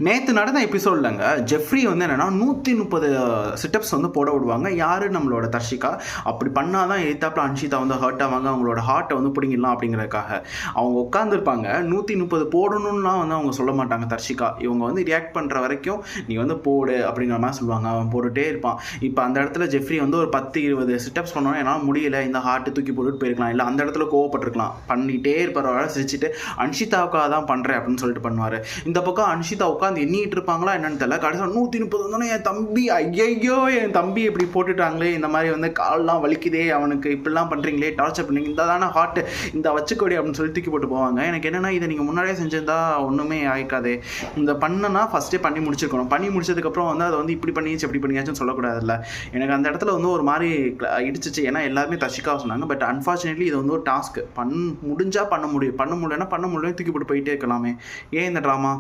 நேற்று நடந்த எபிசோட்லங்க ஜெஃப்ரி வந்து என்னென்னா 130 சிட்டப்ஸ் வந்து போட விடுவாங்க. யார் நம்மளோட தர்ஷிகா அப்படி பண்ணால் தான் எய்த்தாப்பில் அன்ஷிதா வந்து ஹர்ட் ஆவாங்க, அவங்களோட ஹார்ட்டை வந்து பிடிங்கிடலாம் அப்படிங்கிறதுக்காக அவங்க உட்காந்துருப்பாங்க. 130 போடணும்லாம் வந்து அவங்க சொல்ல மாட்டாங்க தர்ஷிகா. இவங்க வந்து ரியாக்ட் பண்ணுற வரைக்கும் நீ வந்து போடு அப்படிங்கிற மாதிரி சொல்லுவாங்க. அவன் போட்டுகிட்டே இருப்பான். இப்போ அந்த இடத்துல ஜெஃப்ரி வந்து ஒரு 10-20 சிட்டப்ஸ் பண்ணோன்னா என்னால் முடியல, இந்த ஹார்ட்டு தூக்கி போட்டுட்டு போயிருக்கலாம், இல்லை அந்த இடத்துல கோவப்பட்டிருக்கலாம். பண்ணிகிட்டே இருப்பார், சிரிச்சுட்டு அன்ஷிதாவுக்காக தான் பண்ணுறேன் அப்படின்னு சொல்லிட்டு பண்ணுவார். இந்த பக்கம் அன்ஷிதா உட்காந்து எண்ணிட்டு இருப்பாங்களா என்னன்னு தெரியல. கடைசியில் 130 வந்தோன்னே என் தம்பி, ஐயோ என் தம்பி இப்படி போட்டுட்டாங்களே, இந்த மாதிரி வந்து கால்லாம் வலிக்குதே, அவனுக்கு இப்படிலாம் பண்ணுறீங்களே, டார்ச்சர் பண்ணுறீங்க, இந்த தானே ஹார்ட், இந்த வச்சுக்கொடி அப்படின்னு சொல்லி தூக்கி போட்டு போவாங்க. எனக்கு என்னென்னா இதை நீங்கள் முன்னாடியே செஞ்சிருந்தா ஒன்றுமே ஆயிக்காதே. இந்த பண்ணனா ஃபஸ்ட்டே பண்ணி முடிச்சிருக்கணும். பண்ணி முடிச்சதுக்கப்புறம் வந்து அதை வந்து இப்படி பண்ணிச்சு இப்படி பண்ணியாச்சுன்னு சொல்லக்கூடாதுல்ல. எனக்கு அந்த இடத்துல வந்து ஒரு மாதிரி இடிச்சிச்சு. ஏன்னா எல்லாருமே தர்ஷிகா சொன்னாங்க. பட் அன்ஃபார்ச்சுனேட்லி இது வந்து ஒரு டாஸ்க்கு. முடிஞ்சால் பண்ண முடியும், பண்ண முடியலன்னா பண்ண முடியல, தூக்கி போட்டு போயிட்டே இருக்கலாமே. ஏன் இந்த ட்ராமா?